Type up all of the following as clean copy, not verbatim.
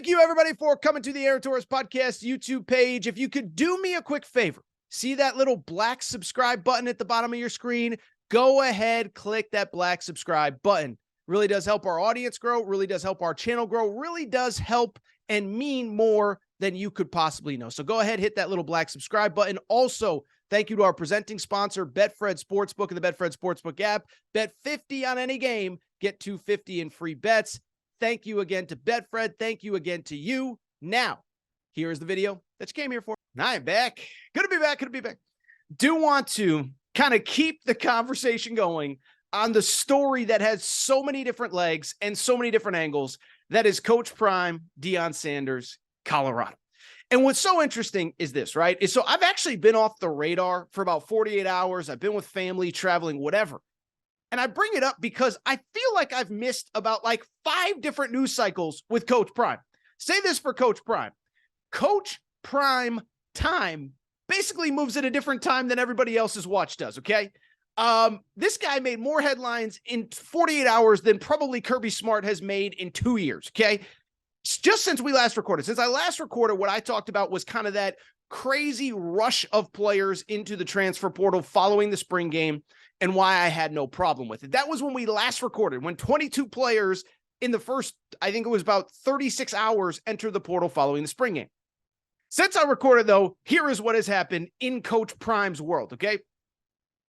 Thank you, everybody, for coming to the Aaron Torres Podcast YouTube page. If you could do me a quick favor, see that little black subscribe button at the bottom of your screen? Go ahead, click that black subscribe button. Really does help our audience grow, really does help our channel grow, really does help and mean more than you could possibly know. So go ahead, hit that little black subscribe button. Also, thank you to our presenting sponsor, Betfred Sportsbook and the Betfred Sportsbook app. Bet 50 on any game, get $250 in free bets. Thank you again to Betfred. Thank you again to you. Now, here's the video that you came here for. And I am back. Good to be back. Good to be back. Do want to kind of keep the conversation going on the story that has so many different legs and so many different angles. That is Coach Prime, Deion Sanders, Colorado. And what's so interesting is this, right? So I've actually been off the radar for about 48 hours. I've been with family, traveling, whatever. And I bring it up because I feel like I've missed about like 5 different news cycles with Coach Prime. Say this for Coach Prime. Coach Prime time basically moves at a different time than everybody else's watch does, okay? This guy made more headlines in 48 hours than probably Kirby Smart has made in 2 years, okay? Just since we last recorded. Since I last recorded, what I talked about was kind of that crazy rush of players into the transfer portal following the spring game and why I had no problem with it. That was when we last recorded, when 22 players in the first, I think it was about 36 hours, entered the portal following the spring game. Since I recorded, though, here is what has happened in Coach Prime's world, okay?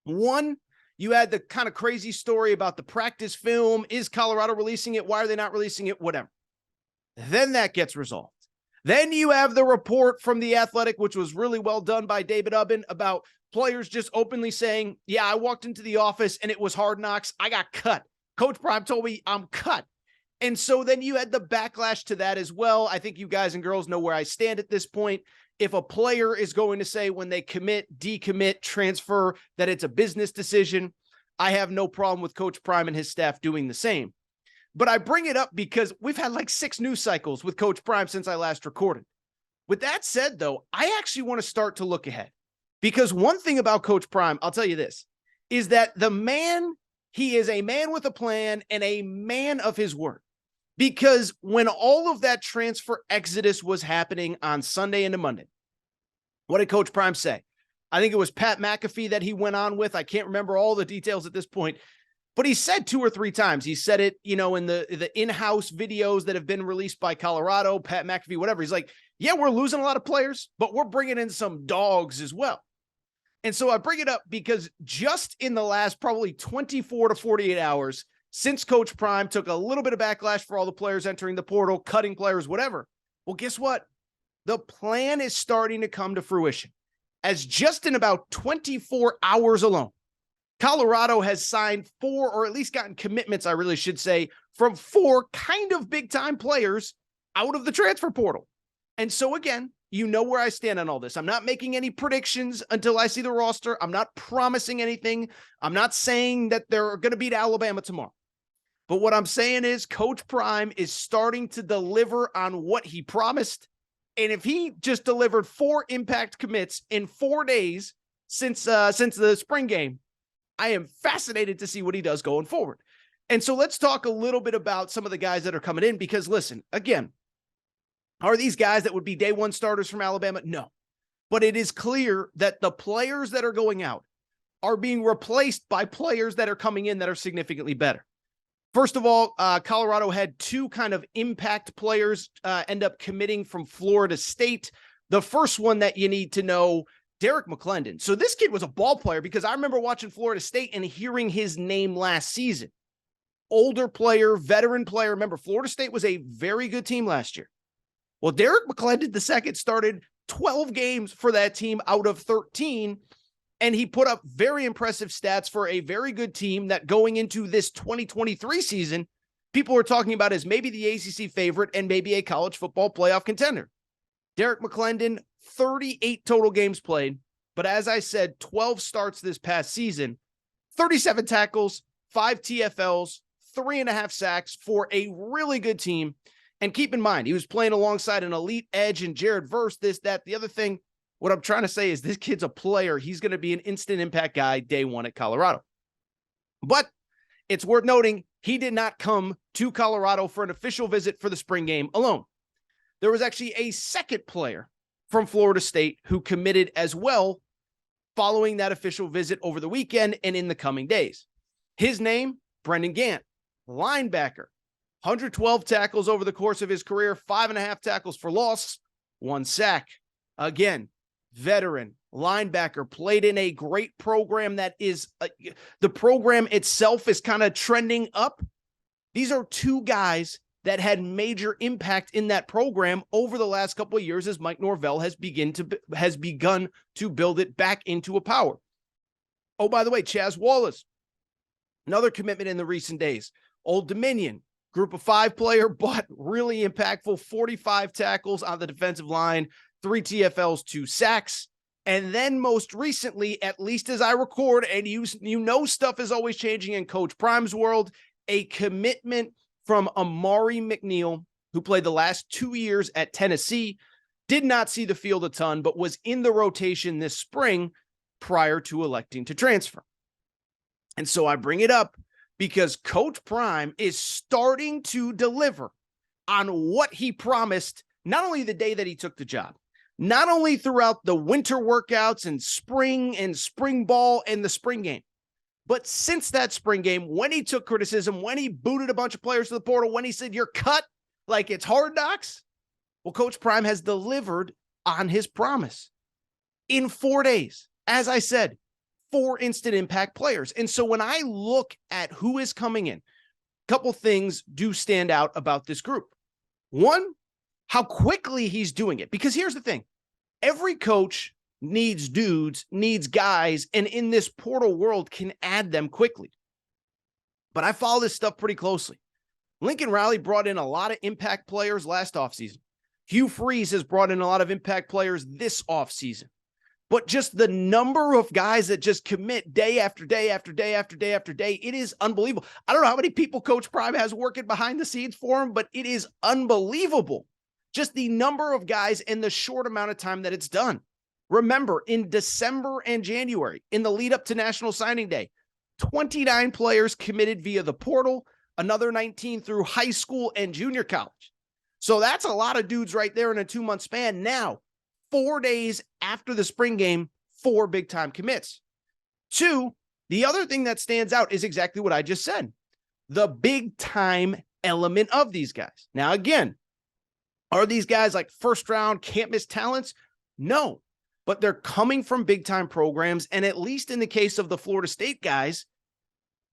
One, you had the kind of crazy story about the practice film. Is Colorado releasing it? Why are they not releasing it? Whatever. Then that gets resolved. Then you have the report from The Athletic, which was really well done by David Ubben, about players just openly saying, yeah, I walked into the office and it was Hard Knocks. I got cut. Coach Prime told me I'm cut. And so then you had the backlash to that as well. I think you guys and girls know where I stand at this point. If a player is going to say when they commit, decommit, transfer, that it's a business decision, I have no problem with Coach Prime and his staff doing the same. But I bring it up because we've had like 6 news cycles with Coach Prime since I last recorded. With that said, though, I actually want to start to look ahead. Because one thing about Coach Prime, I'll tell you this, is that he is a man with a plan and a man of his word. Because when all of that transfer exodus was happening on Sunday into Monday, what did Coach Prime say? I think it was Pat McAfee that he went on with. I can't remember all the details at this point. But he said 2 or 3 times. He said it, in the in-house videos that have been released by Colorado, Pat McAfee, whatever. He's like, yeah, we're losing a lot of players, but we're bringing in some dogs as well. And so I bring it up because just in the last probably 24 to 48 hours, since Coach Prime took a little bit of backlash for all the players entering the portal, cutting players, whatever. Well, guess what? The plan is starting to come to fruition. As just in about 24 hours alone, Colorado has signed 4, or at least gotten commitments, I really should say, from 4 kind of big-time players out of the transfer portal. And so, again, you know where I stand on all this. I'm not making any predictions until I see the roster. I'm not promising anything. I'm not saying that they're going to beat Alabama tomorrow. But what I'm saying is Coach Prime is starting to deliver on what he promised. And if he just delivered 4 impact commits in 4 days since the spring game, I am fascinated to see what he does going forward. And so let's talk a little bit about some of the guys that are coming in, because listen, again, are these guys that would be day 1 starters from Alabama? No. But it is clear that the players that are going out are being replaced by players that are coming in that are significantly better. First of all, Colorado had 2 kind of impact players end up committing from Florida State. The first one that you need to know, Derek McClendon. So this kid was a ball player, because I remember watching Florida State and hearing his name last season. Older player, veteran player. Remember, Florida State was a very good team last year. Well, Derek McClendon II started 12 games for that team out of 13, and he put up very impressive stats for a very good team that going into this 2023 season, people were talking about as maybe the ACC favorite and maybe a college football playoff contender. Derek McClendon, 38 total games played, but as I said, 12 starts this past season, 37 tackles, 5 TFLs, 3.5 sacks for a really good team. And keep in mind, he was playing alongside an elite edge and Jared Verse, this, that, the other thing. What I'm trying to say is this kid's a player. He's going to be an instant impact guy day 1 at Colorado. But it's worth noting, he did not come to Colorado for an official visit for the spring game alone. there was actually a second player from Florida State who committed as well following that official visit over the weekend and in the coming days. His name, Brendan Gant, linebacker, 112 tackles over the course of his career, 5.5 tackles for loss, 1 sack. Again, veteran linebacker, played in a great program that is, the program itself is kind of trending up. These are 2 guys that had major impact in that program over the last couple of years as Mike Norvell has begun to build it back into a power. Oh, by the way, Chaz Wallace, another commitment in the recent days. Old Dominion, group of 5 player, but really impactful, 45 tackles on the defensive line, 3 TFLs, 2 sacks. And then most recently, at least as I record, and you know stuff is always changing in Coach Prime's world, a commitment from Amari McNeil, who played the last 2 years at Tennessee, did not see the field a ton, but was in the rotation this spring prior to electing to transfer. And so I bring it up because Coach Prime is starting to deliver on what he promised, not only the day that he took the job, not only throughout the winter workouts and spring ball and the spring game, but since that spring game, when he took criticism, when he booted a bunch of players to the portal, when he said, you're cut like it's Hard Knocks, well, Coach Prime has delivered on his promise in 4 days. As I said, 4 instant impact players. And so when I look at who is coming in, a couple things do stand out about this group. One, how quickly he's doing it. Because here's the thing. Every coach needs dudes, needs guys, and in this portal world can add them quickly. But I follow this stuff pretty closely. Lincoln Riley brought in a lot of impact players last offseason. Hugh Freeze has brought in a lot of impact players this offseason. But just the number of guys that just commit day after day after day after day after day, it is unbelievable. I don't know how many people Coach Prime has working behind the scenes for him, but it is unbelievable. Just the number of guys in the short amount of time that it's done. Remember, in December and January, in the lead up to National Signing Day, 29 players committed via the portal, another 19 through high school and junior college. So that's a lot of dudes right there in a 2-month span. Now, 4 days after the spring game, 4 big-time commits. 2, the other thing that stands out is exactly what I just said. The big-time element of these guys. Now, again, are these guys like first-round can't-miss talents? No. But they're coming from big-time programs, and at least in the case of the Florida State guys,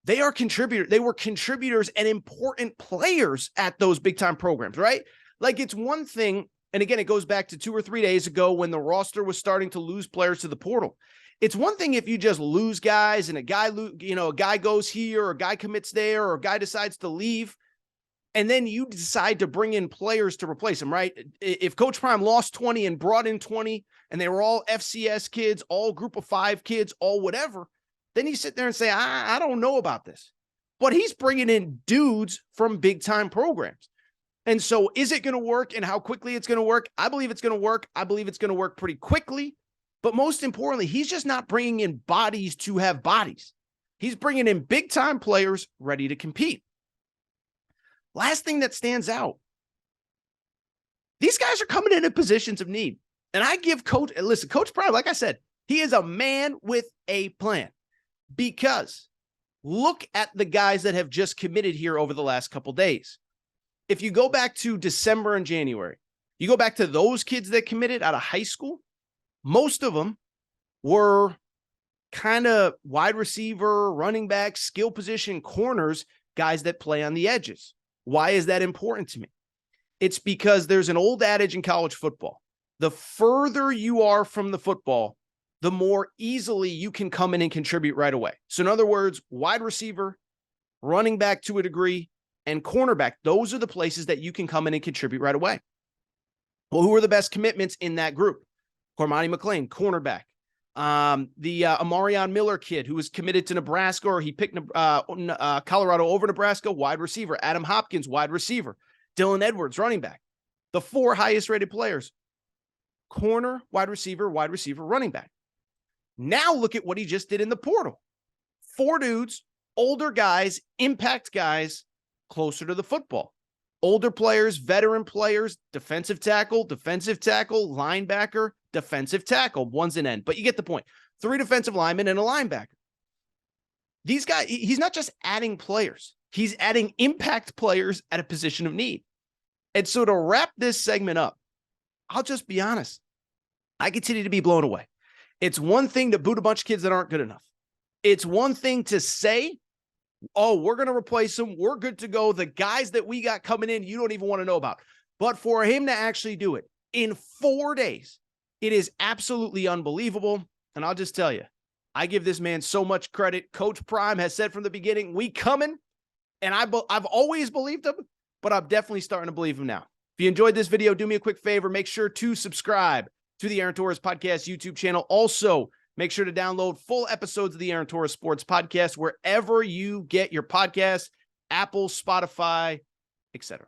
they are contributors. They were contributors and important players at those big-time programs, right? Like, it's one thing, and again, it goes back to 2 or 3 days ago when the roster was starting to lose players to the portal. It's one thing if you just lose guys and a guy goes here or a guy commits there or a guy decides to leave, and then you decide to bring in players to replace them, right? If Coach Prime lost 20 and brought in 20 and they were all FCS kids, all group of 5 kids, all whatever, then you sit there and say, I don't know about this. But he's bringing in dudes from big-time programs. And so is it going to work and how quickly it's going to work? I believe it's going to work. I believe it's going to work pretty quickly. But most importantly, he's just not bringing in bodies to have bodies. He's bringing in big-time players ready to compete. Last thing that stands out, these guys are coming in positions of need. And I give Coach Prime, like I said, he is a man with a plan. Because look at the guys that have just committed here over the last couple days. If you go back to December and January, you go back to those kids that committed out of high school, most of them were kind of wide receiver, running back, skill position, corners, guys that play on the edges. Why is that important to me? It's because there's an old adage in college football. The further you are from the football, the more easily you can come in and contribute right away. So in other words, wide receiver, running back to a degree, and cornerback, those are the places that you can come in and contribute right away. Well, who are the best commitments in that group? Cormani McClain, cornerback. The Amarion Miller kid who was committed to Nebraska, or he picked Colorado over Nebraska, wide receiver. Adam Hopkins, wide receiver. Dylan Edwards, running back. The 4 highest rated players: corner, wide receiver, running back. Now look at what he just did in the portal. 4 dudes, older guys, impact guys, closer to the football. Older players, veteran players, defensive tackle, linebacker, defensive tackle. One's an end, but you get the point. 3 defensive linemen and a linebacker. These guys, he's not just adding players. He's adding impact players at a position of need. And so to wrap this segment up, I'll just be honest. I continue to be blown away. It's one thing to boot a bunch of kids that aren't good enough. It's one thing to say, oh, we're going to replace them. We're good to go. The guys that we got coming in, you don't even want to know about. But for him to actually do it in 4 days, it is absolutely unbelievable. And I'll just tell you, I give this man so much credit. Coach Prime has said from the beginning, we coming. And I've always believed him, but I'm definitely starting to believe him now. If you enjoyed this video, do me a quick favor. Make sure to subscribe to the Aaron Torres Podcast YouTube channel. Also, make sure to download full episodes of the Aaron Torres Sports Podcast wherever you get your podcasts, Apple, Spotify, etc.